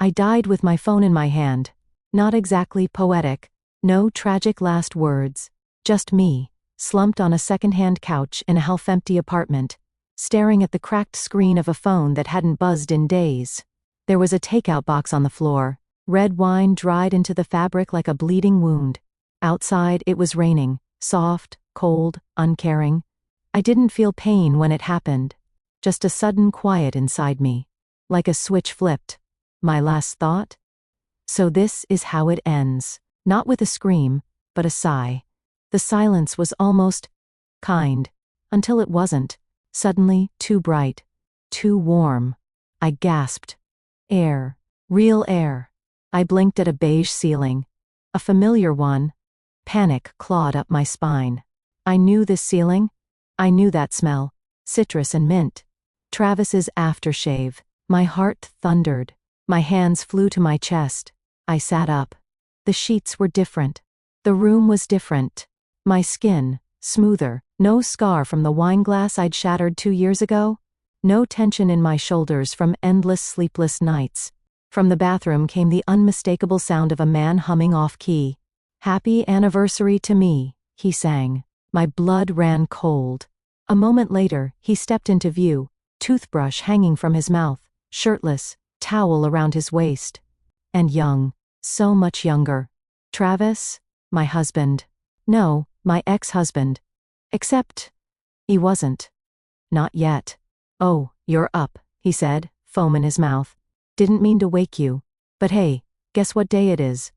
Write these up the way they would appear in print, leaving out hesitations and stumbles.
I died with my phone in my hand. Not exactly poetic. No tragic last words. Just me, slumped on a second-hand couch in a half-empty apartment, staring at the cracked screen of a phone that hadn't buzzed in days. There was a takeout box on the floor, red wine dried into the fabric like a bleeding wound. Outside it was raining, soft, cold, uncaring. I didn't feel pain when it happened. Just a sudden quiet inside me. Like a switch flipped. My last thought? So this is how it ends. Not with a scream, but a sigh. The silence was almost kind, until it wasn't. Suddenly, too bright. Too warm. I gasped. Air. Real air. I blinked at a beige ceiling. A familiar one. Panic clawed up my spine. I knew this ceiling. I knew that smell. Citrus and mint. Travis's aftershave. My heart thundered. My hands flew to my chest. I sat up. The sheets were different. The room was different. My skin, smoother, no scar from the wine glass I'd shattered 2 years ago. No tension in my shoulders from endless sleepless nights. From the bathroom came the unmistakable sound of a man humming off-key. "Happy anniversary to me," he sang. My blood ran cold. A moment later, he stepped into view, toothbrush hanging from his mouth, shirtless, towel around his waist. And young. So much younger. Travis? My husband. No, my ex-husband. Except, he wasn't. Not yet. "Oh, you're up," he said, foam in his mouth. "Didn't mean to wake you. But hey, guess what day it is?"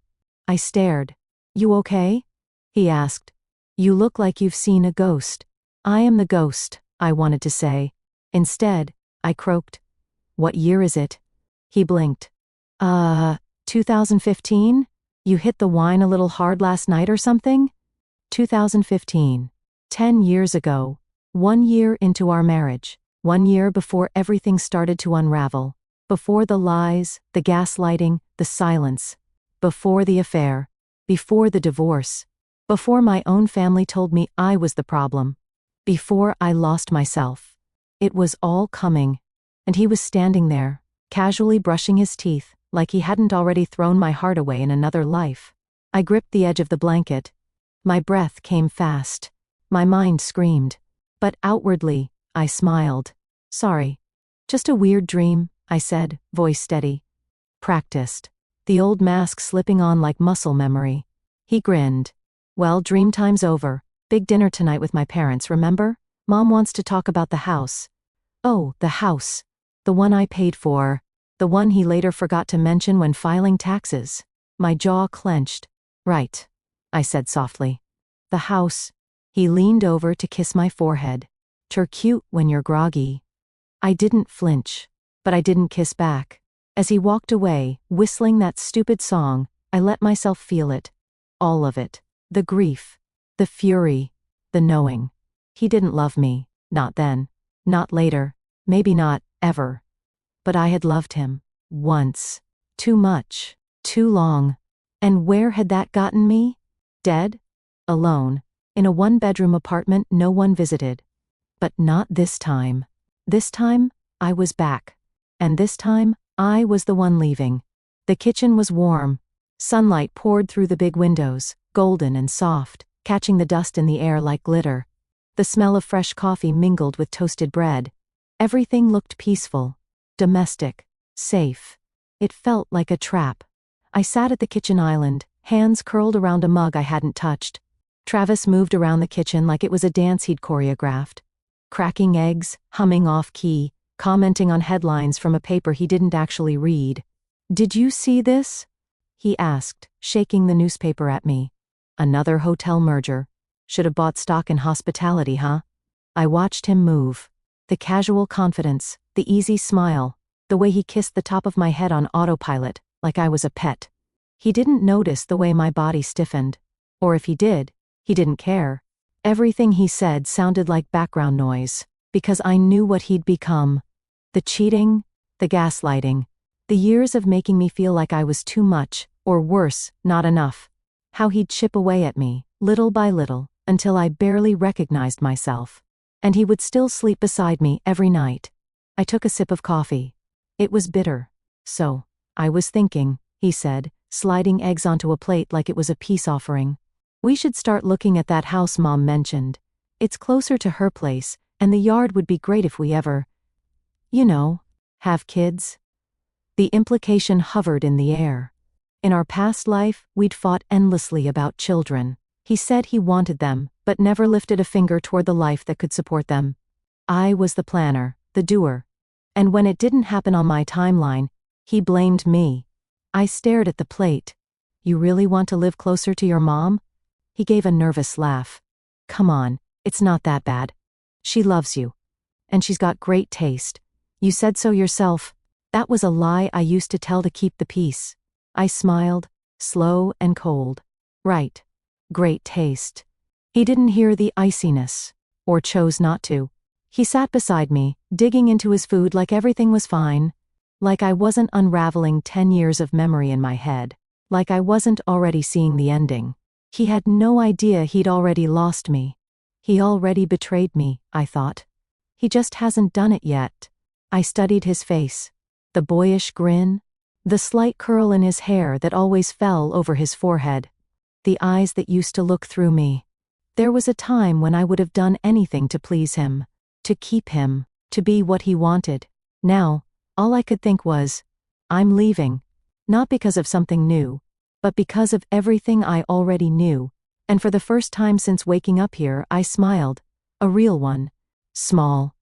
I stared. "You okay?" he asked. "You look like you've seen a ghost." "I am the ghost," I wanted to say. Instead, I croaked. "What year is it?" He blinked. 2015? You hit the wine a little hard last night or something?" 2015. 10 years ago. 1 year into our marriage. 1 year before everything started to unravel. Before the lies, the gaslighting, the silence. Before the affair. Before the divorce. Before my own family told me I was the problem. Before I lost myself. It was all coming. And he was standing there, casually brushing his teeth, like he hadn't already thrown my heart away in another life. I gripped the edge of the blanket. My breath came fast. My mind screamed. But outwardly, I smiled. "Sorry. Just a weird dream," I said, voice steady. Practiced. The old mask slipping on like muscle memory. He grinned. "Well, dream time's over. Big dinner tonight with my parents, remember? Mom wants to talk about the house." "Oh, the house. The one I paid for. The one he later forgot to mention when filing taxes." My jaw clenched. "Right," I said softly. "The house." He leaned over to kiss my forehead. "'Ter cute when you're groggy." I didn't flinch. But I didn't kiss back. As he walked away, whistling that stupid song, I let myself feel it. All of it. The grief. The fury. The knowing. He didn't love me. Not then. Not later. Maybe not, ever. But I had loved him. Once. Too much. Too long. And where had that gotten me? Dead? Alone. In a one-bedroom apartment no one visited. But not this time. This time, I was back. And this time, I was the one leaving. The kitchen was warm. Sunlight poured through the big windows, golden and soft, catching the dust in the air like glitter. The smell of fresh coffee mingled with toasted bread. Everything looked peaceful. Domestic. Safe. It felt like a trap. I sat at the kitchen island, hands curled around a mug I hadn't touched. Travis moved around the kitchen like it was a dance he'd choreographed. Cracking eggs, humming off-key, commenting on headlines from a paper he didn't actually read. "Did you see this?" he asked, shaking the newspaper at me. "Another hotel merger. Should have bought stock in hospitality, huh?" I watched him move. The casual confidence, the easy smile, the way he kissed the top of my head on autopilot, like I was a pet. He didn't notice the way my body stiffened. Or if he did, he didn't care. Everything he said sounded like background noise, because I knew what he'd become. The cheating, the gaslighting, the years of making me feel like I was too much, or worse, not enough. How he'd chip away at me, little by little, until I barely recognized myself. And he would still sleep beside me every night. I took a sip of coffee. It was bitter. So, I was thinking, he said, sliding eggs onto a plate like it was a peace offering. We should start looking at that house Mom mentioned. It's closer to her place, and the yard would be great if we ever, you know, have kids. The implication hovered in the air. In our past life, we'd fought endlessly about children. He said he wanted them, but never lifted a finger toward the life that could support them. I was the planner, the doer. And when it didn't happen on my timeline, he blamed me. I stared at the plate. You really want to live closer to your mom? He gave a nervous laugh. Come on, it's not that bad. She loves you. And she's got great taste. You said so yourself. That was a lie I used to tell to keep the peace. I smiled, slow and cold. Right. Great taste. He didn't hear the iciness, or chose not to. He sat beside me, digging into his food like everything was fine. Like I wasn't unraveling 10 years of memory in my head. Like I wasn't already seeing the ending. He had no idea he'd already lost me. He already betrayed me, I thought. He just hasn't done it yet. I studied his face. The boyish grin. The slight curl in his hair that always fell over his forehead. The eyes that used to look through me. There was a time when I would have done anything to please him. To keep him. To be what he wanted. Now, all I could think was, I'm leaving. Not because of something new, but because of everything I already knew. And for the first time since waking up here, I smiled. A real one. Small.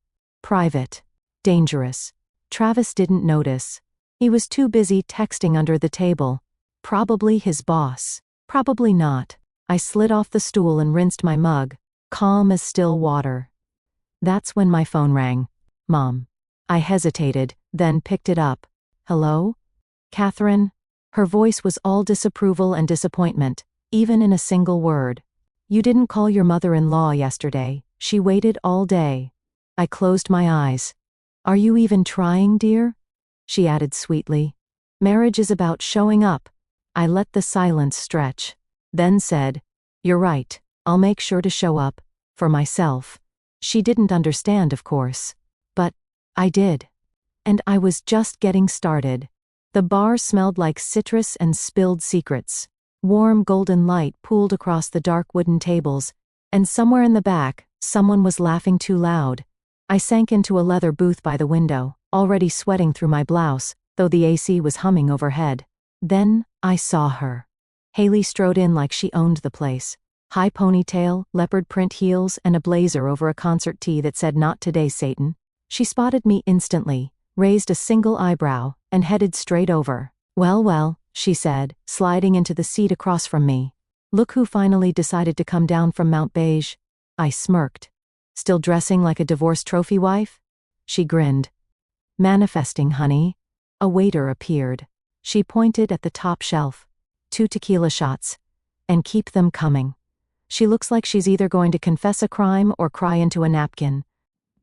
Private. Dangerous. Travis didn't notice. He was too busy texting under the table. Probably his boss. Probably not. I slid off the stool and rinsed my mug, calm as still water. That's when my phone rang. Mom. I hesitated, then picked it up. Hello? Catherine? Her voice was all disapproval and disappointment, even in a single word. You didn't call your mother-in-law yesterday. She waited all day. I closed my eyes. Are you even trying, dear? She added sweetly. Marriage is about showing up. I let the silence stretch. Then said, You're right. I'll make sure to show up. For myself. She didn't understand, of course. But I did. And I was just getting started. The bar smelled like citrus and spilled secrets. Warm golden light pooled across the dark wooden tables, and somewhere in the back, someone was laughing too loud. I sank into a leather booth by the window, already sweating through my blouse, though the AC was humming overhead. Then, I saw her. Haley strode in like she owned the place. High ponytail, leopard print heels, and a blazer over a concert tee that said "Not today, Satan." She spotted me instantly, raised a single eyebrow, and headed straight over. Well, she said, sliding into the seat across from me. Look who finally decided to come down from Mount Beige. I smirked. Still dressing like a divorced trophy wife? She grinned. Manifesting, honey. A waiter appeared. She pointed at the top shelf. 2 tequila shots. And keep them coming. She looks like she's either going to confess a crime or cry into a napkin.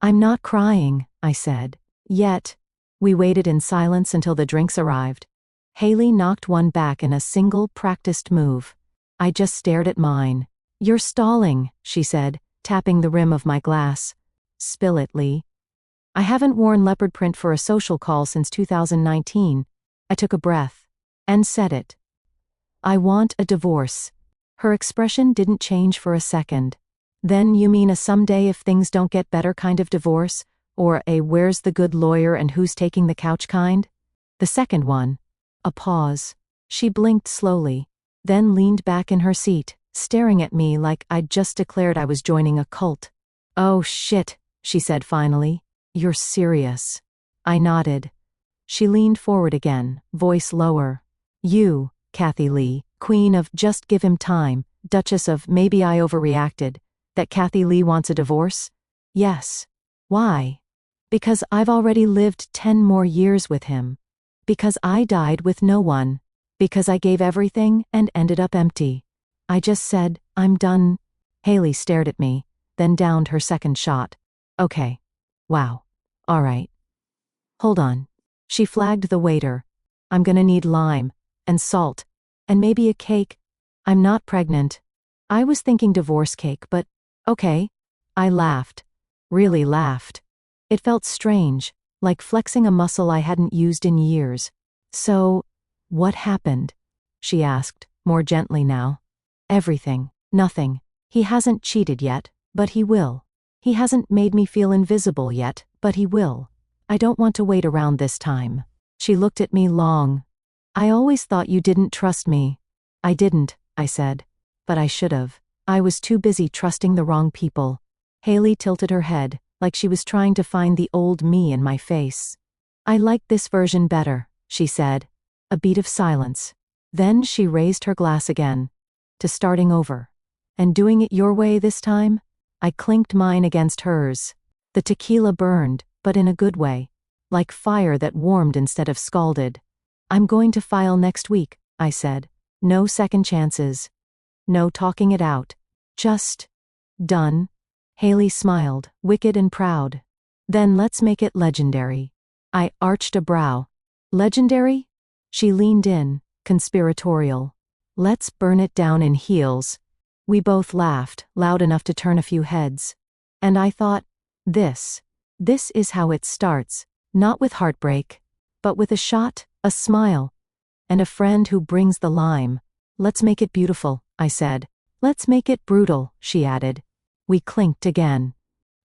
I'm not crying, I said. Yet. We waited in silence until the drinks arrived. Haley knocked one back in a single practiced move. I just stared at mine. You're stalling, she said, tapping the rim of my glass. Spill it, Lee. I haven't worn leopard print for a social call since 2019. I took a breath. And said it. I want a divorce. Her expression didn't change for a second. Then you mean a someday if things don't get better kind of divorce? Or a where's the good lawyer and who's taking the couch kind? The second one. A pause. She blinked slowly, then leaned back in her seat, staring at me like I'd just declared I was joining a cult. Oh shit, she said finally. You're serious. I nodded. She leaned forward again, voice lower. You, Cathy Lee, Queen of Just Give Him Time, Duchess of Maybe I Overreacted, that Cathy Lee wants a divorce? Yes. Why? Because I've already lived 10 more years with him. Because I died with no one. Because I gave everything and ended up empty. I just said, I'm done. Haley stared at me, then downed her second shot. Okay. Wow. All right. Hold on. She flagged the waiter. I'm gonna need lime, and salt, and maybe a cake. I'm not pregnant. I was thinking divorce cake, but okay. I laughed. Really laughed. It felt strange, like flexing a muscle I hadn't used in years. So, what happened? She asked, more gently now. Everything. Nothing. He hasn't cheated yet, but he will. He hasn't made me feel invisible yet, but he will. I don't want to wait around this time. She looked at me long. I always thought you didn't trust me. I didn't, I said. But I should have. I was too busy trusting the wrong people. Haley tilted her head, like she was trying to find the old me in my face. I like this version better, she said. A beat of silence. Then she raised her glass again. To starting over. And doing it your way this time? I clinked mine against hers. The tequila burned, but in a good way. Like fire that warmed instead of scalded. I'm going to file next week, I said. No second chances. No talking it out. Just done. Haley smiled, wicked and proud. Then let's make it legendary. I arched a brow. Legendary? She leaned in, conspiratorial. Let's burn it down in heels. We both laughed, loud enough to turn a few heads. And I thought, this is how it starts, not with heartbreak, but with a shot, a smile, and a friend who brings the lime. Let's make it beautiful, I said. Let's make it brutal, she added. We clinked again.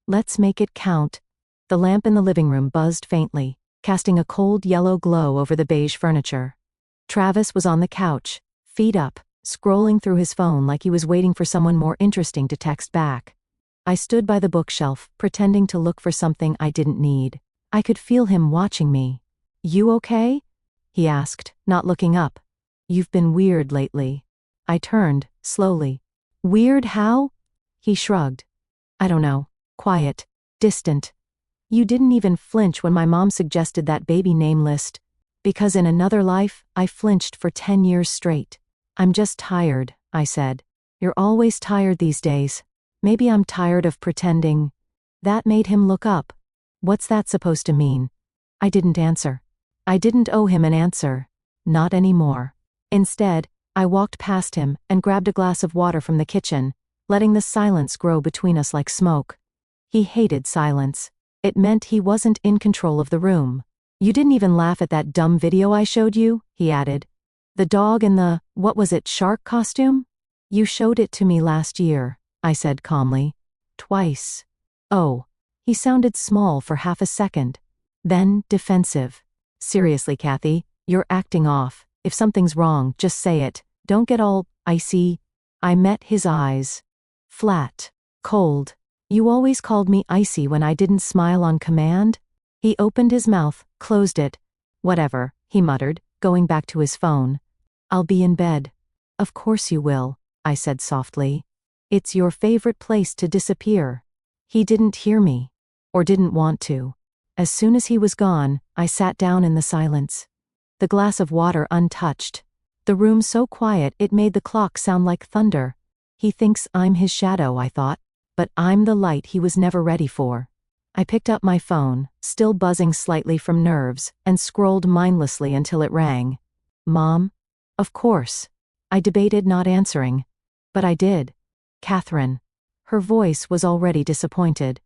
Let's make it count. The lamp in the living room buzzed faintly, casting a cold yellow glow over the beige furniture. Travis was on the couch, feet up, scrolling through his phone like he was waiting for someone more interesting to text back. I stood by the bookshelf, pretending to look for something I didn't need. I could feel him watching me. You okay? He asked, not looking up. You've been weird lately. I turned, slowly. Weird how? He shrugged. I don't know. Quiet. Distant. You didn't even flinch when my mom suggested that baby name list. Because in another life, I flinched for 10 years straight. I'm just tired, I said. You're always tired these days. Maybe I'm tired of pretending. That made him look up. What's that supposed to mean? I didn't answer. I didn't owe him an answer. Not anymore. Instead, I walked past him and grabbed a glass of water from the kitchen, letting the silence grow between us like smoke. He hated silence. It meant he wasn't in control of the room. You didn't even laugh at that dumb video I showed you, he added. The dog in the, what was it, shark costume? You showed it to me last year, I said calmly. Twice. Oh. He sounded small for half a second. Then, defensive. Seriously, Cathy, you're acting off. If something's wrong, just say it. Don't get all icy. I met his eyes. Flat. Cold. You always called me icy when I didn't smile on command? He opened his mouth, closed it. Whatever, he muttered, going back to his phone. I'll be in bed. Of course you will, I said softly. It's your favorite place to disappear. He didn't hear me. Or didn't want to. As soon as he was gone, I sat down in the silence. The glass of water untouched. The room so quiet it made the clock sound like thunder. He thinks I'm his shadow, I thought. But I'm the light he was never ready for. I picked up my phone, still buzzing slightly from nerves, and scrolled mindlessly until it rang. Mom? Of course. I debated not answering. But I did. Catherine. Her voice was already disappointed.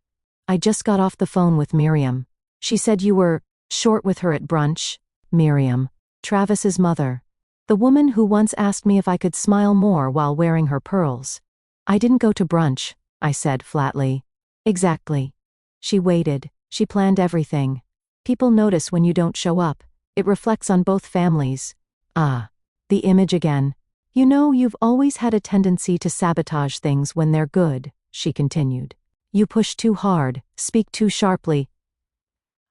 I just got off the phone with Miriam. She said you were short with her at brunch. Miriam. Travis's mother. The woman who once asked me if I could smile more while wearing her pearls. I didn't go to brunch, I said flatly. Exactly. She waited. She planned everything. People notice when you don't show up. It reflects on both families. Ah. The image again. You know, you've always had a tendency to sabotage things when they're good, she continued. You push too hard, speak too sharply.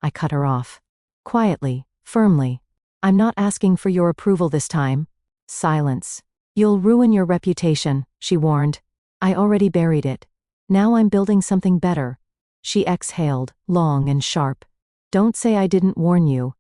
I cut her off. Quietly, firmly. I'm not asking for your approval this time. Silence. You'll ruin your reputation, she warned. I already buried it. Now I'm building something better. She exhaled, long and sharp. Don't say I didn't warn you.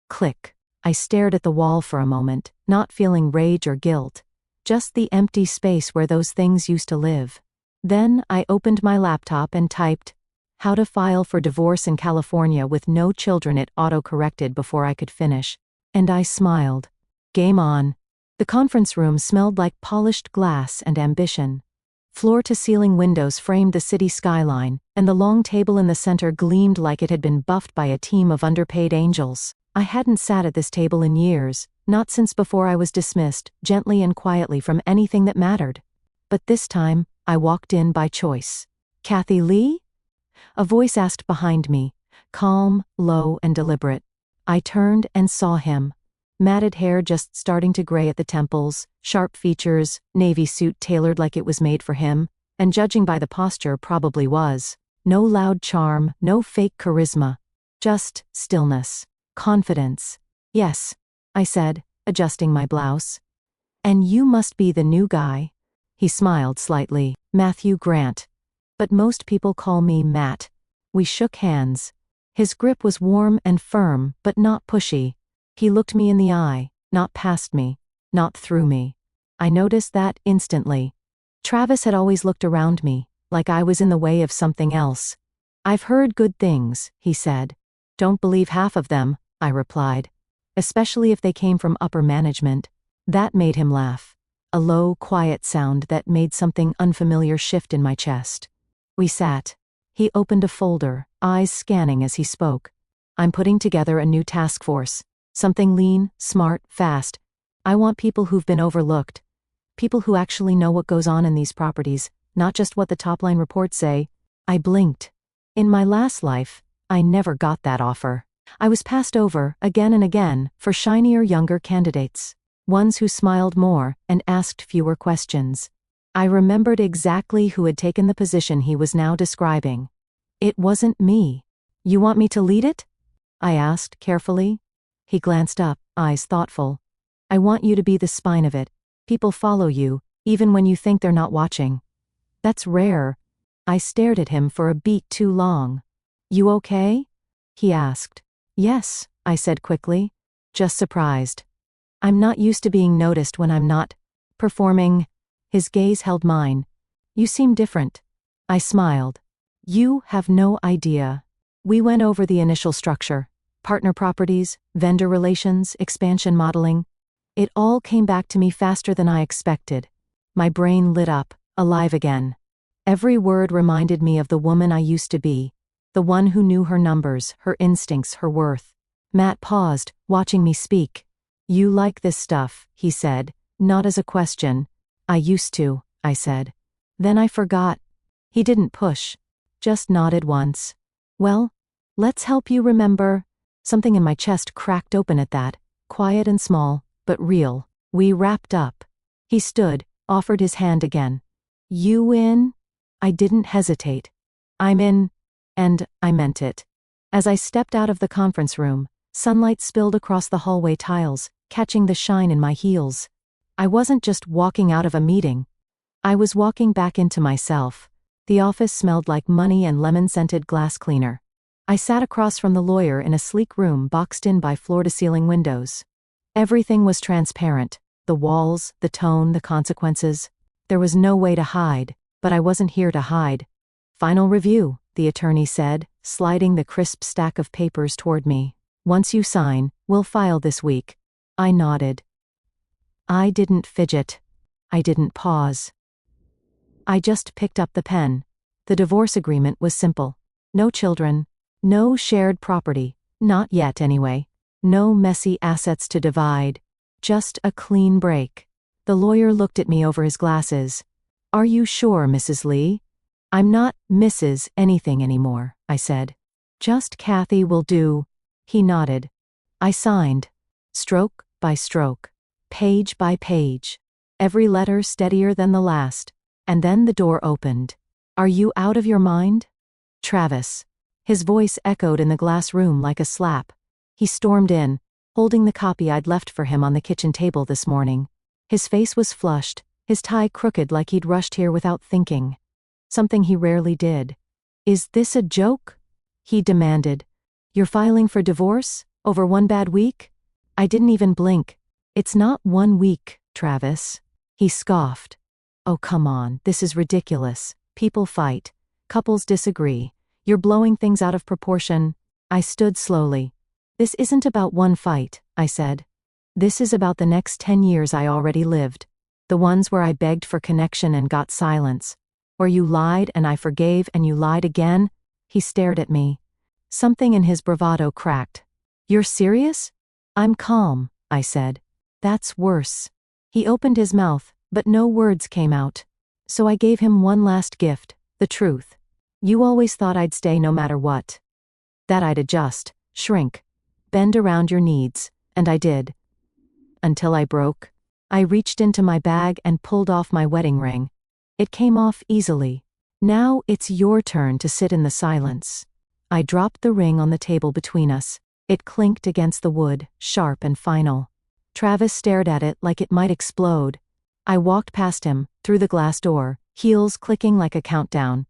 Click. I stared at the wall for a moment, not feeling rage or guilt. Just the empty space where those things used to live. Then I opened my laptop and typed, how to file for divorce in California with no children. It auto-corrected before I could finish. And I smiled. Game on. The conference room smelled like polished glass and ambition. Floor-to-ceiling windows framed the city skyline, and the long table in the center gleamed like it had been buffed by a team of underpaid angels. I hadn't sat at this table in years, not since before I was dismissed, gently and quietly from anything that mattered. But this time, I walked in by choice. "Cathy Lee?" A voice asked behind me, calm, low, and deliberate. I turned and saw him. Matted hair just starting to gray at the temples, sharp features, navy suit tailored like it was made for him, and judging by the posture probably was. No loud charm, no fake charisma. Just stillness. Confidence. "Yes," I said, adjusting my blouse. "And you must be the new guy." He smiled slightly. "Matthew Grant. But most people call me Matt." We shook hands. His grip was warm and firm, but not pushy. He looked me in the eye, not past me, not through me. I noticed that instantly. Travis had always looked around me, like I was in the way of something else. "I've heard good things," he said. "Don't believe half of them," I replied. "Especially if they came from upper management." That made him laugh. A low, quiet sound that made something unfamiliar shift in my chest. We sat. He opened a folder, eyes scanning as he spoke. "I'm putting together a new task force. Something lean, smart, fast. I want people who've been overlooked. People who actually know what goes on in these properties, not just what the top-line reports say." I blinked. In my last life, I never got that offer. I was passed over, again and again, for shinier younger candidates. Ones who smiled more and asked fewer questions. I remembered exactly who had taken the position he was now describing. It wasn't me. "You want me to lead it?" I asked, carefully. He glanced up, eyes thoughtful. "I want you to be the spine of it. People follow you, even when you think they're not watching." "That's rare." I stared at him for a beat too long. "You okay?" he asked. "Yes," I said quickly. "Just surprised. I'm not used to being noticed when I'm not performing." His gaze held mine. "You seem different." I smiled. "You have no idea." We went over the initial structure. Partner properties, vendor relations, expansion modeling. It all came back to me faster than I expected. My brain lit up, alive again. Every word reminded me of the woman I used to be. The one who knew her numbers, her instincts, her worth. Matt paused, watching me speak. "You like this stuff," he said, not as a question. "I used to," I said. Then I forgot. He didn't push. Just nodded once. "Well, let's help you remember." Something in my chest cracked open at that, quiet and small, but real. We wrapped up. He stood, offered his hand again. "You in?" I didn't hesitate. "I'm in," and I meant it. As I stepped out of the conference room, sunlight spilled across the hallway tiles, catching the shine in my heels. I wasn't just walking out of a meeting. I was walking back into myself. The office smelled like money and lemon-scented glass cleaner. I sat across from the lawyer in a sleek room boxed in by floor-to-ceiling windows. Everything was transparent. The walls, the tone, the consequences. There was no way to hide, but I wasn't here to hide. "Final review," the attorney said, sliding the crisp stack of papers toward me. "Once you sign, we'll file this week." I nodded. I didn't fidget. I didn't pause. I just picked up the pen. The divorce agreement was simple. No children. No shared property. Not yet, anyway. No messy assets to divide. Just a clean break. The lawyer looked at me over his glasses. "Are you sure, Mrs. Lee?" "I'm not Mrs. anything anymore," I said. "Just Cathy will do." He nodded. I signed. Stroke by stroke. Page by page. Every letter steadier than the last. And then the door opened. "Are you out of your mind?" "Travis." His voice echoed in the glass room like a slap. He stormed in, holding the copy I'd left for him on the kitchen table this morning. His face was flushed, his tie crooked like he'd rushed here without thinking. Something he rarely did. "Is this a joke?" he demanded. "You're filing for divorce? Over one bad week?" I didn't even blink. "It's not 1 week, Travis." He scoffed. "Oh, come on, this is ridiculous. People fight. Couples disagree. You're blowing things out of proportion." I stood slowly. "This isn't about one fight," I said. "This is about the next 10 years I already lived. The ones where I begged for connection and got silence. Where you lied and I forgave and you lied again." He stared at me. Something in his bravado cracked. You're serious? I'm calm, I said. That's worse. He opened his mouth, but no words came out. So I gave him one last gift, the truth. You always thought I'd stay no matter what. That I'd adjust, shrink, bend around your needs, and I did. Until I broke. I reached into my bag and pulled off my wedding ring. It came off easily. Now it's your turn to sit in the silence. I dropped the ring on the table between us. It clinked against the wood, sharp and final. Travis stared at it like it might explode. I walked past him, through the glass door, heels clicking like a countdown.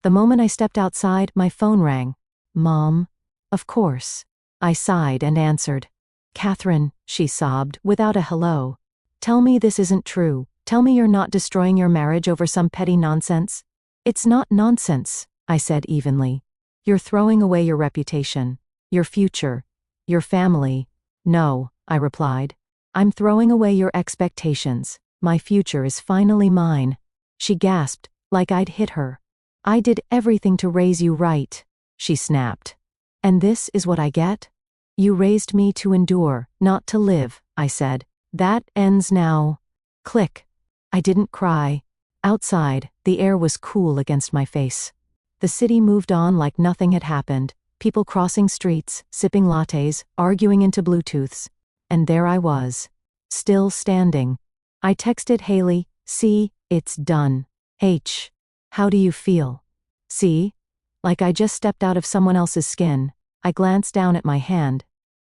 The moment I stepped outside, my phone rang. Mom? Of course. I sighed and answered. Catherine, she sobbed, without a hello. Tell me this isn't true. Tell me you're not destroying your marriage over some petty nonsense. It's not nonsense, I said evenly. You're throwing away your reputation, your future, your family. No, I replied. I'm throwing away your expectations. My future is finally mine. She gasped, like I'd hit her. I did everything to raise you right, she snapped. And this is what I get? You raised me to endure, not to live, I said. That ends now. Click. I didn't cry. Outside, the air was cool against my face. The city moved on like nothing had happened, people crossing streets, sipping lattes, arguing into Bluetooths. And there I was, still standing. I texted Haley, see, it's done. H. How do you feel? See? Like I just stepped out of someone else's skin. I glanced down at my hand.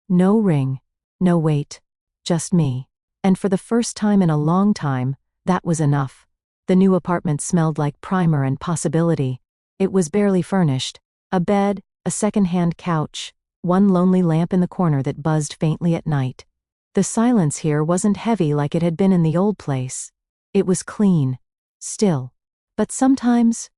No ring. No weight. Just me. And for the first time in a long time, that was enough. The new apartment smelled like primer and possibility. It was barely furnished. A bed, a second-hand couch, one lonely lamp in the corner that buzzed faintly at night. The silence here wasn't heavy like it had been in the old place. It was clean. Still. But sometimes,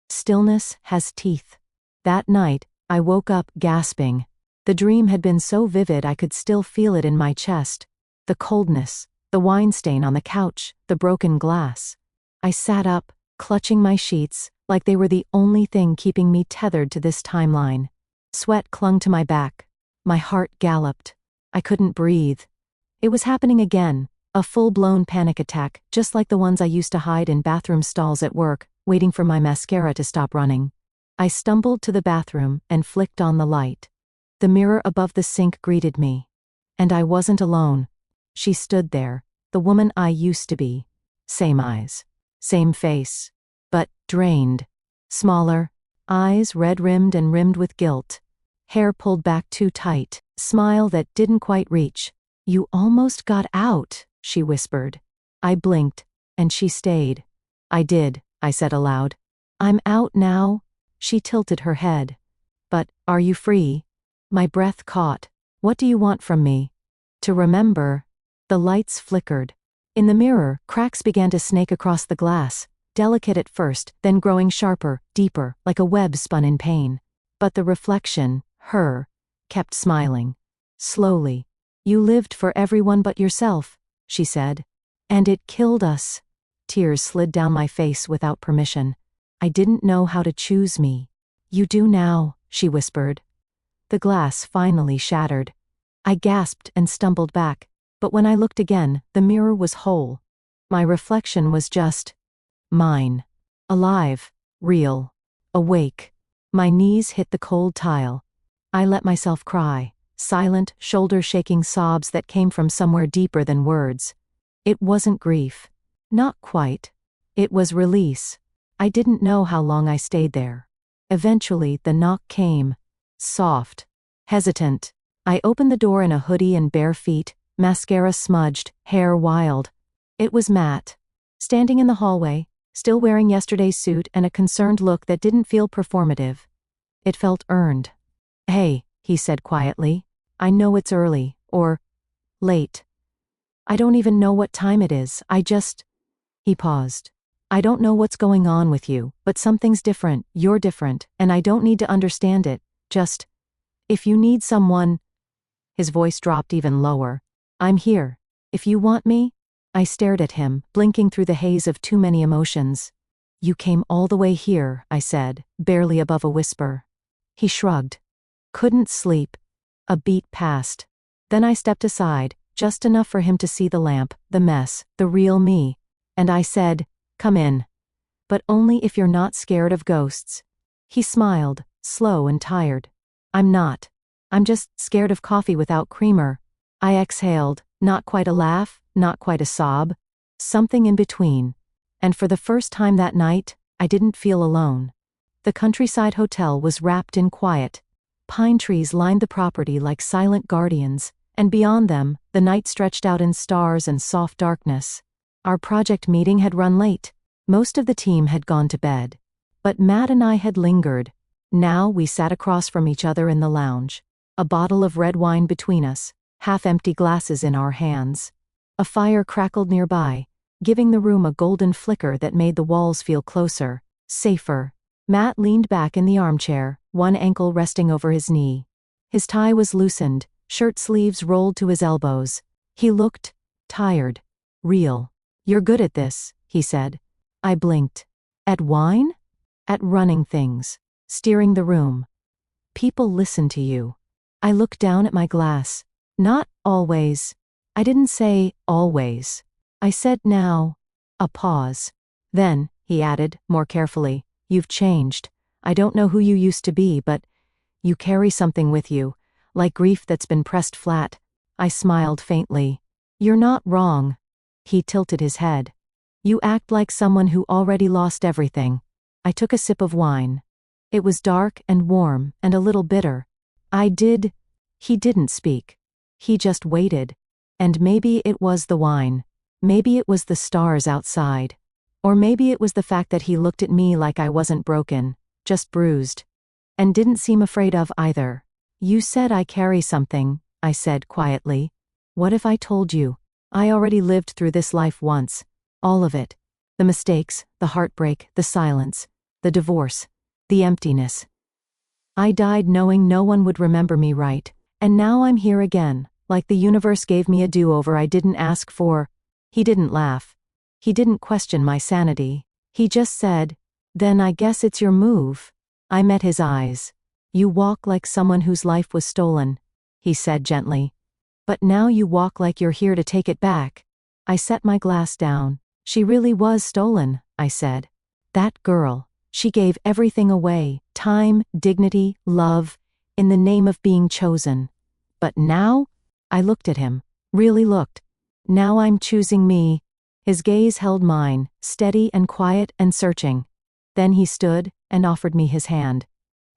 stillness has teeth. That night, I woke up gasping. The dream had been so vivid I could still feel it in my chest. The coldness, the wine stain on the couch, the broken glass. I sat up, clutching my sheets, like they were the only thing keeping me tethered to this timeline. Sweat clung to my back. My heart galloped. I couldn't breathe. It was happening again, a full-blown panic attack, just like the ones I used to hide in bathroom stalls at work, waiting for my mascara to stop running. I stumbled to the bathroom and flicked on the light. The mirror above the sink greeted me. And I wasn't alone. She stood there, the woman I used to be. Same eyes. Same face. But drained. Smaller. Eyes red-rimmed and rimmed with guilt. Hair pulled back too tight. Smile that didn't quite reach. You almost got out, she whispered. I blinked, and she stayed. I did, I said aloud. I'm out now. She tilted her head. But, are you free? My breath caught. What do you want from me? To remember. The lights flickered. In the mirror, cracks began to snake across the glass, delicate at first, then growing sharper, deeper, like a web spun in pain. But the reflection, her, kept smiling. Slowly. You lived for everyone but yourself, she said. And it killed us. Tears slid down my face without permission. I didn't know how to choose me. You do now, she whispered. The glass finally shattered. I gasped and stumbled back, but when I looked again, the mirror was whole. My reflection was just mine. Alive, real, awake. My knees hit the cold tile. I let myself cry, silent, shoulder-shaking sobs that came from somewhere deeper than words. It wasn't grief. Not quite. It was release. I didn't know how long I stayed there. Eventually, the knock came. Soft. Hesitant. I opened the door in a hoodie and bare feet, mascara smudged, hair wild. It was Matt. Standing in the hallway, still wearing yesterday's suit and a concerned look that didn't feel performative. It felt earned. Hey, he said quietly. I know it's early, or late. I don't even know what time it is, He paused. I don't know what's going on with you, but something's different, you're different, and I don't need to understand it, just, if you need someone. His voice dropped even lower. I'm here. If you want me. I stared at him, blinking through the haze of too many emotions. You came all the way here, I said, barely above a whisper. He shrugged. Couldn't sleep. A beat passed. Then I stepped aside, just enough for him to see the lamp, the mess, the real me. And I said, "Come in. But only if you're not scared of ghosts." He smiled, slow and tired. "I'm not. I'm just scared of coffee without creamer." I exhaled, not quite a laugh, not quite a sob. Something in between. And for the first time that night, I didn't feel alone. The countryside hotel was wrapped in quiet. Pine trees lined the property like silent guardians, and beyond them, the night stretched out in stars and soft darkness. Our project meeting had run late. Most of the team had gone to bed. But Matt and I had lingered. Now we sat across from each other in the lounge. A bottle of red wine between us, half-empty glasses in our hands. A fire crackled nearby, giving the room a golden flicker that made the walls feel closer, safer. Matt leaned back in the armchair, one ankle resting over his knee. His tie was loosened, shirt sleeves rolled to his elbows. He looked tired, real. "You're good at this," he said. I blinked. "At wine?" "At running things, steering the room. People listen to you." I looked down at my glass. "Not always." I didn't say always. I said now. A pause. "Then," he added, more carefully, "you've changed. I don't know who you used to be, but you carry something with you, like grief that's been pressed flat." I smiled faintly. "You're not wrong." He tilted his head. "You act like someone who already lost everything." I took a sip of wine. It was dark and warm and a little bitter. He didn't speak. He just waited. And maybe it was the wine. Maybe it was the stars outside. Or maybe it was the fact that he looked at me like I wasn't broken, just bruised. And didn't seem afraid of either. "You said I carry something," I said quietly. "What if I told you? I already lived through this life once. All of it. The mistakes, the heartbreak, the silence, the divorce, the emptiness. I died knowing no one would remember me right. And now I'm here again, like the universe gave me a do-over I didn't ask for." He didn't laugh. He didn't question my sanity. He just said, "Then I guess it's your move." I met his eyes. "You walk like someone whose life was stolen," he said gently. "But now you walk like you're here to take it back." I set my glass down. "She really was stolen," I said. "That girl, she gave everything away, time, dignity, love, in the name of being chosen. But now?" I looked at him. Really looked. "Now I'm choosing me." His gaze held mine, steady and quiet and searching. Then he stood and offered me his hand.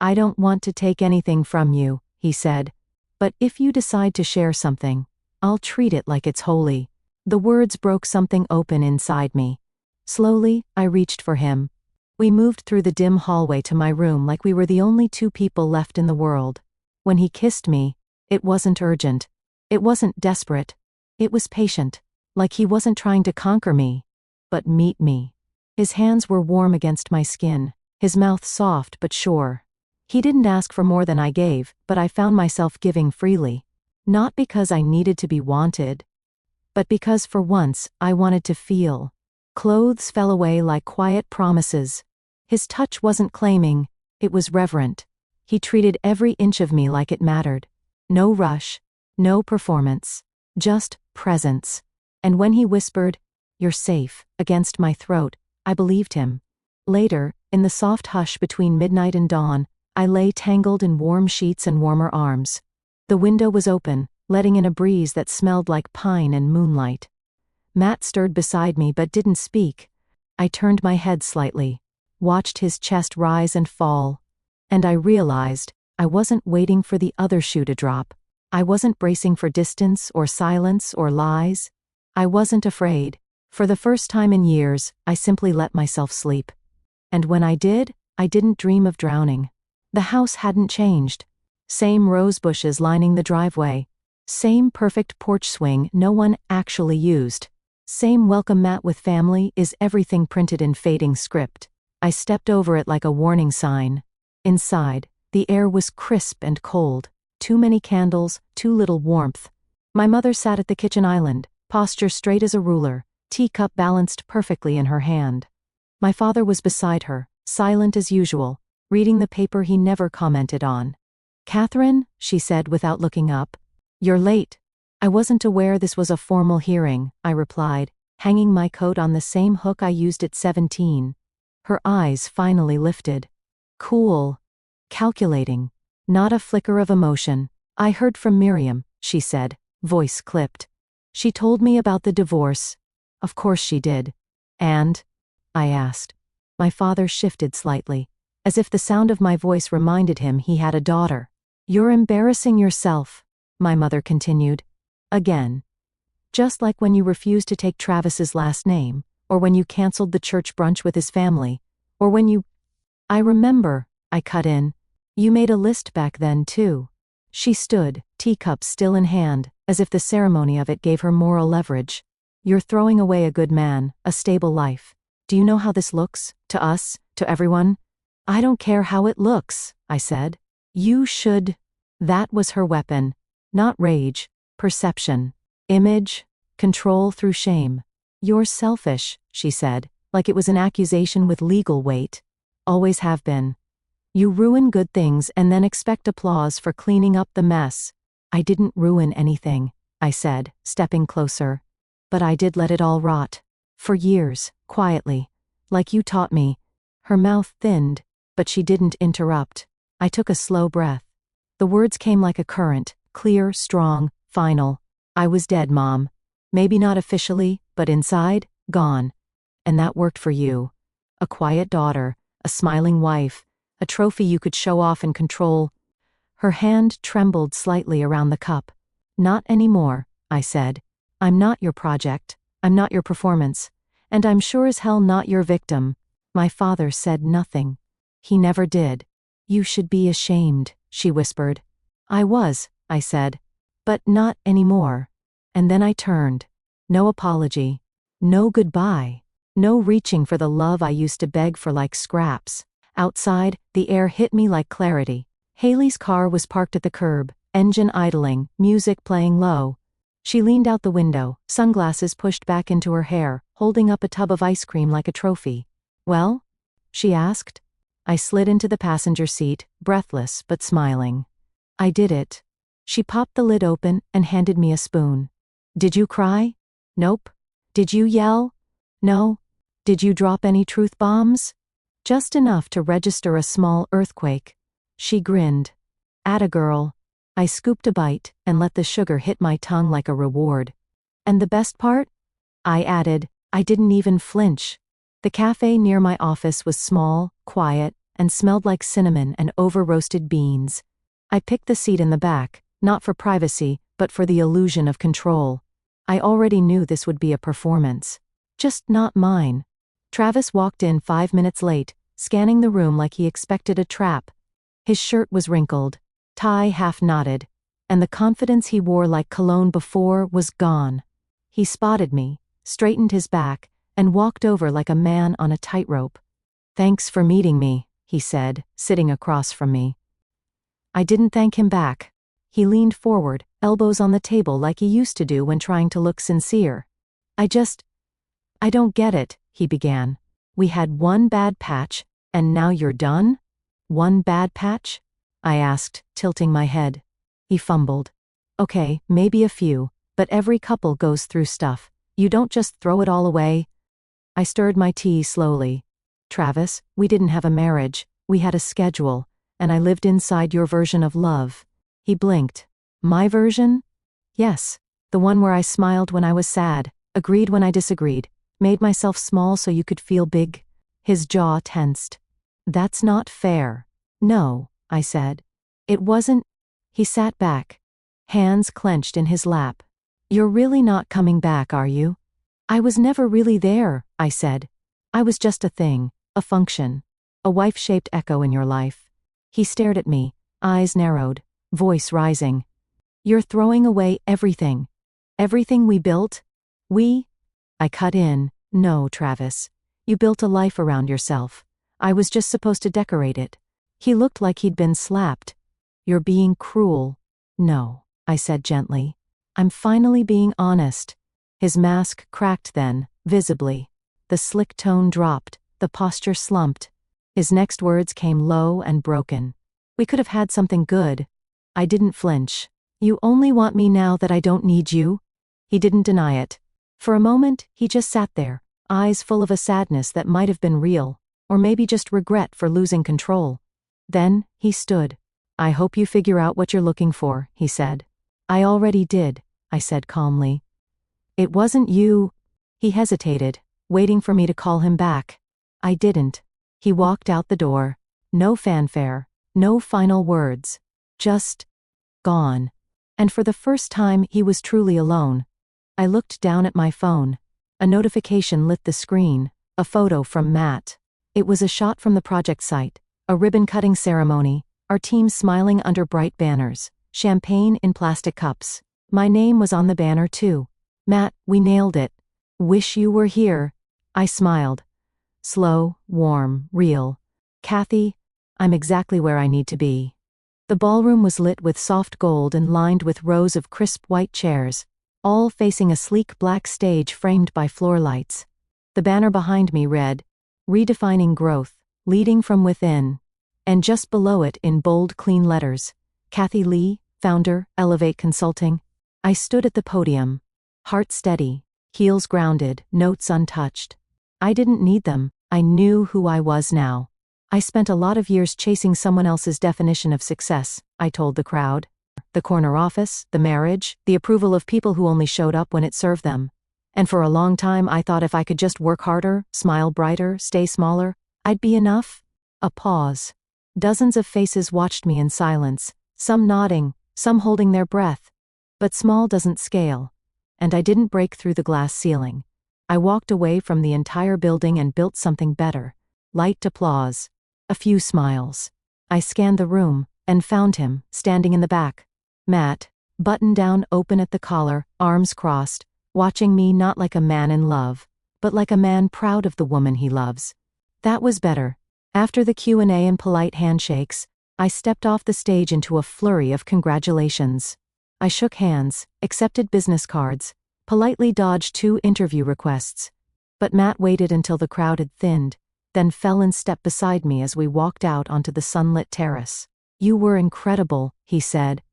"I don't want to take anything from you," he said. "But if you decide to share something, I'll treat it like it's holy." The words broke something open inside me. Slowly, I reached for him. We moved through the dim hallway to my room like we were the only two people left in the world. When he kissed me, it wasn't urgent. It wasn't desperate. It was patient, like he wasn't trying to conquer me, but meet me. His hands were warm against my skin, his mouth soft but sure. He didn't ask for more than I gave, but I found myself giving freely. Not because I needed to be wanted, but because for once I wanted to feel. Clothes fell away like quiet promises. His touch wasn't claiming, it was reverent. He treated every inch of me like it mattered. No rush, no performance, just presence. And when he whispered, "You're safe," against my throat, I believed him. Later, in the soft hush between midnight and dawn, I lay tangled in warm sheets and warmer arms. The window was open, letting in a breeze that smelled like pine and moonlight. Matt stirred beside me but didn't speak. I turned my head slightly, watched his chest rise and fall, and I realized I wasn't waiting for the other shoe to drop. I wasn't bracing for distance or silence or lies. I wasn't afraid. For the first time in years, I simply let myself sleep. And when I did, I didn't dream of drowning. The house hadn't changed. Same rose bushes lining the driveway. Same perfect porch swing no one actually used. Same welcome mat with family is everything printed in fading script. I stepped over it like a warning sign. Inside, the air was crisp and cold. Too many candles, too little warmth. My mother sat at the kitchen island, posture straight as a ruler, teacup balanced perfectly in her hand. My father was beside her, silent as usual, reading the paper he never commented on. "Catherine," she said without looking up. "You're late." "I wasn't aware this was a formal hearing," I replied, hanging my coat on the same hook I used at 17. Her eyes finally lifted. "Cool. Calculating. Not a flicker of emotion. I heard from Miriam," she said, voice clipped. "She told me about the divorce." "Of course she did." "And?" I asked. My father shifted slightly, as if the sound of my voice reminded him he had a daughter. "You're embarrassing yourself," my mother continued. "Again. Just like when you refused to take Travis's last name, or when you canceled the church brunch with his family, or when you—" "I remember," I cut in. "You made a list back then, too." She stood, teacup still in hand, as if the ceremony of it gave her moral leverage. "You're throwing away a good man, a stable life. Do you know how this looks? To us? To everyone?" "I don't care how it looks," I said. "You should." That was her weapon. Not rage. Perception. Image. Control through shame. "You're selfish," she said, like it was an accusation with legal weight. "Always have been. You ruin good things and then expect applause for cleaning up the mess." "I didn't ruin anything," I said, stepping closer. "But I did let it all rot. For years, quietly. Like you taught me." Her mouth thinned, but she didn't interrupt. I took a slow breath. The words came like a current, clear, strong, final. "I was dead, Mom. Maybe not officially, but inside, gone. And that worked for you. A quiet daughter, a smiling wife, a trophy you could show off and control." Her hand trembled slightly around the cup. "Not anymore," I said. "I'm not your project. I'm not your performance. And I'm sure as hell not your victim." My father said nothing. He never did. "You should be ashamed," she whispered. "I was," I said. "But not anymore." And then I turned. No apology. No goodbye. No reaching for the love I used to beg for like scraps. Outside, the air hit me like clarity. Haley's car was parked at the curb, engine idling, music playing low. She leaned out the window, sunglasses pushed back into her hair, holding up a tub of ice cream like a trophy. "Well?" she asked. I slid into the passenger seat, breathless but smiling. "I did it." She popped the lid open and handed me a spoon. "Did you cry?" "Nope." "Did you yell?" "No." "Did you drop any truth bombs?" "Just enough to register a small earthquake." She grinned. "Atta girl." I scooped a bite and let the sugar hit my tongue like a reward. "And the best part?" I added. I didn't even flinch. The cafe near my office was small, quiet, and smelled like cinnamon and over-roasted beans. I picked the seat in the back, not for privacy, but for the illusion of control. I already knew this would be a performance. Just not mine. Travis walked in 5 minutes late, scanning the room like he expected a trap. His shirt was wrinkled, tie half knotted, and the confidence he wore like cologne before was gone. He spotted me, straightened his back, and walked over like a man on a tightrope. "Thanks for meeting me," he said, sitting across from me. I didn't thank him back. He leaned forward, elbows on the table like he used to do when trying to look sincere. I don't get it," he began. "We had one bad patch, and now you're done?" "One bad patch?" I asked, tilting my head. He fumbled. "Okay, maybe a few, but every couple goes through stuff. You don't just throw it all away." I stirred my tea slowly. "Travis, we didn't have a marriage, we had a schedule, and I lived inside your version of love." He blinked. "My version?" "Yes. The one where I smiled when I was sad, agreed when I disagreed, made myself small so you could feel big." His jaw tensed. "That's not fair." "No," I said. "It wasn't." He sat back, hands clenched in his lap. "You're really not coming back, are you?" "I was never really there," I said. "I was just a thing, a function, a wife-shaped echo in your life." He stared at me, eyes narrowed, voice rising. "You're throwing away everything. Everything we built?" I cut in. "No, Travis. You built a life around yourself. I was just supposed to decorate it." He looked like he'd been slapped. "You're being cruel." "No," I said gently. "I'm finally being honest." His mask cracked then, visibly. The slick tone dropped, the posture slumped. His next words came low and broken. "We could have had something good, I didn't flinch. You only want me now that I don't need you? He didn't deny it. For a moment, he just sat there, eyes full of a sadness that might have been real, or maybe just regret for losing control. Then, he stood. I hope you figure out what you're looking for, he said. I already did, I said calmly. It wasn't you. He hesitated, waiting for me to call him back. I didn't. He walked out the door. No fanfare, no final words. Just gone. And for the first time, he was truly alone. I looked down at my phone. A notification lit the screen, a photo from Matt. It was a shot from the project site, a ribbon-cutting ceremony, our team smiling under bright banners, champagne in plastic cups. My name was on the banner too. Matt, we nailed it. Wish you were here. I smiled. Slow, warm, real. Cathy, I'm exactly where I need to be. The ballroom was lit with soft gold and lined with rows of crisp white chairs, all facing a sleek black stage framed by floor lights. The banner behind me read, Redefining Growth, Leading from Within, and just below it in bold, clean letters, Cathy Lee, founder, Elevate Consulting. I stood at the podium, heart steady, heels grounded, notes untouched. I didn't need them, I knew who I was now. I spent a lot of years chasing someone else's definition of success, I told the crowd. The corner office, the marriage, the approval of people who only showed up when it served them. And for a long time I thought if I could just work harder, smile brighter, stay smaller, I'd be enough. A pause. Dozens of faces watched me in silence, some nodding, some holding their breath. But small doesn't scale. And I didn't break through the glass ceiling. I walked away from the entire building and built something better. Light applause. A few smiles. I scanned the room, and found him, standing in the back. Matt, button down open at the collar, arms crossed, watching me not like a man in love, but like a man proud of the woman he loves. That was better. After the Q&A and polite handshakes, I stepped off the stage into a flurry of congratulations. I shook hands, accepted business cards, politely dodged 2 interview requests. But Matt waited until the crowd had thinned, then fell in step beside me as we walked out onto the sunlit terrace. You were incredible, he said.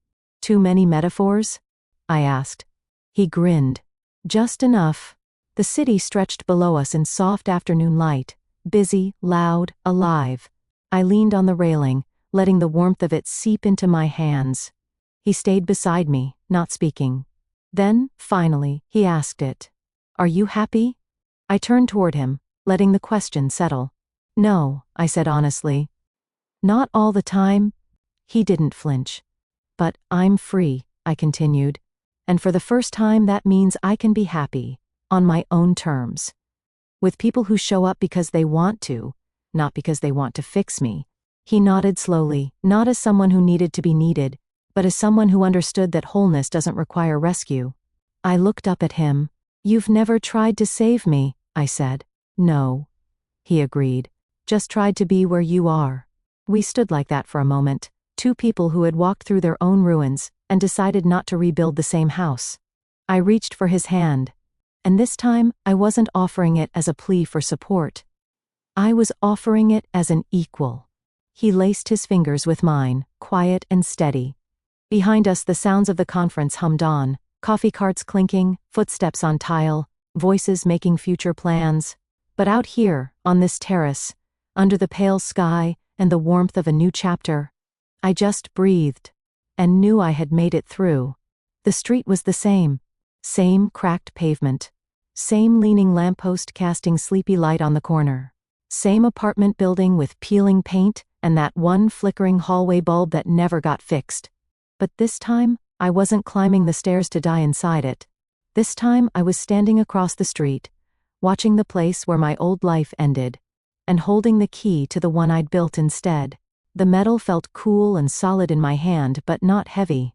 Too many metaphors? I asked. He grinned. Just enough. The city stretched below us in soft afternoon light, busy, loud, alive. I leaned on the railing, letting the warmth of it seep into my hands. He stayed beside me, not speaking. Then, finally, he asked it. Are you happy? I turned toward him, letting the question settle. No, I said honestly. Not all the time. He didn't flinch. But I'm free, I continued. And for the first time that means I can be happy, on my own terms. With people who show up because they want to, not because they want to fix me. He nodded slowly, not as someone who needed to be needed, but as someone who understood that wholeness doesn't require rescue. I looked up at him. You've never tried to save me, I said. No. He agreed. Just tried to be where you are. We stood like that for a moment, 2 people who had walked through their own ruins and decided not to rebuild the same house. I reached for his hand. And this time, I wasn't offering it as a plea for support. I was offering it as an equal. He laced his fingers with mine, quiet and steady. Behind us the sounds of the conference hummed on, coffee carts clinking, footsteps on tile, voices making future plans. But out here, on this terrace, under the pale sky and the warmth of a new chapter, I just breathed, and knew I had made it through. The street was the same. Same cracked pavement. Same leaning lamppost casting sleepy light on the corner. Same apartment building with peeling paint and that one flickering hallway bulb that never got fixed. But this time, I wasn't climbing the stairs to die inside it. This time I was standing across the street, watching the place where my old life ended, and holding the key to the one I'd built instead. The metal felt cool and solid in my hand, but not heavy.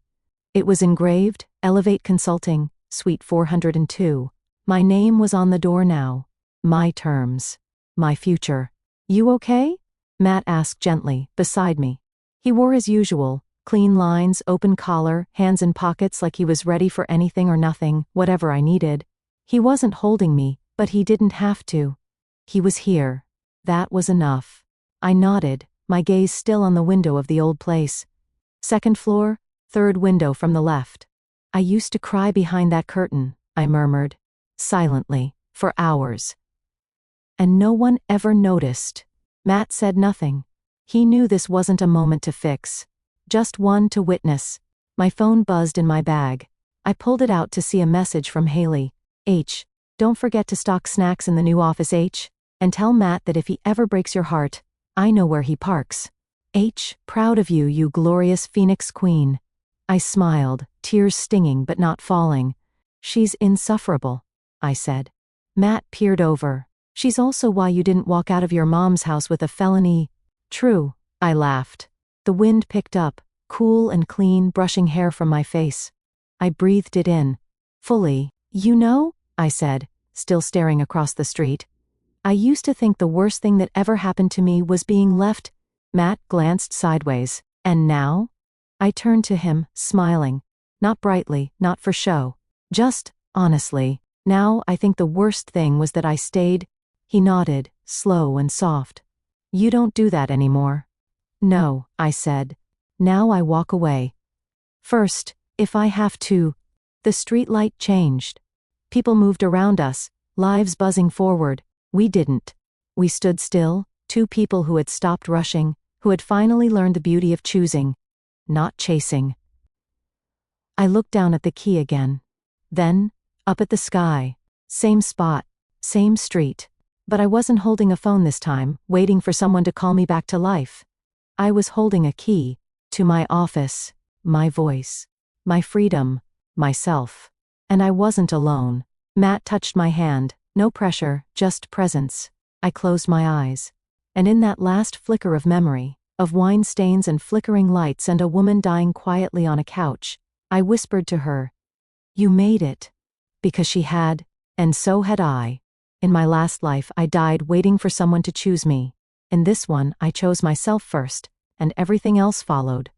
It was engraved, Elevate Consulting, Suite 402. My name was on the door now. My terms. My future. You okay? Matt asked gently, beside me. He wore his usual, clean lines, open collar, hands in pockets like he was ready for anything or nothing, whatever I needed. He wasn't holding me, but he didn't have to. He was here. That was enough. I nodded, my gaze still on the window of the old place. 2nd floor, Third window from the left. I used to cry behind that curtain, I murmured, silently, for hours. And no one ever noticed. Matt said nothing. He knew this wasn't a moment to fix, just one to witness. My phone buzzed in my bag. I pulled it out to see a message from Haley. H. Don't forget to stock snacks in the new office, H. And tell Matt that if he ever breaks your heart, I know where he parks. H. Proud of you, you glorious Phoenix Queen. I smiled, tears stinging but not falling. She's insufferable, I said. Matt peered over. She's also why you didn't walk out of your mom's house with a felony. True, I laughed. The wind picked up, cool and clean, brushing hair from my face. I breathed it in. Fully. You know, I said, still staring across the street. I used to think the worst thing that ever happened to me was being left. Matt glanced sideways. And now? I turned to him, smiling. Not brightly, not for show. Just, honestly. Now I think the worst thing was that I stayed. He nodded, slow and soft. You don't do that anymore. No, I said. Now I walk away. First, if I have to. The streetlight changed. People moved around us, lives buzzing forward. We didn't. We stood still, two people who had stopped rushing, who had finally learned the beauty of choosing, not chasing. I looked down at the key again. Then, up at the sky. Same spot, same street. But I wasn't holding a phone this time, waiting for someone to call me back to life. I was holding a key to my office, my voice, my freedom, myself. And I wasn't alone. Matt touched my hand, no pressure, just presence. I closed my eyes. And in that last flicker of memory, of wine stains and flickering lights and a woman dying quietly on a couch, I whispered to her, "You made it." Because she had, and so had I. In my last life I died waiting for someone to choose me. In this one I chose myself first, and everything else followed.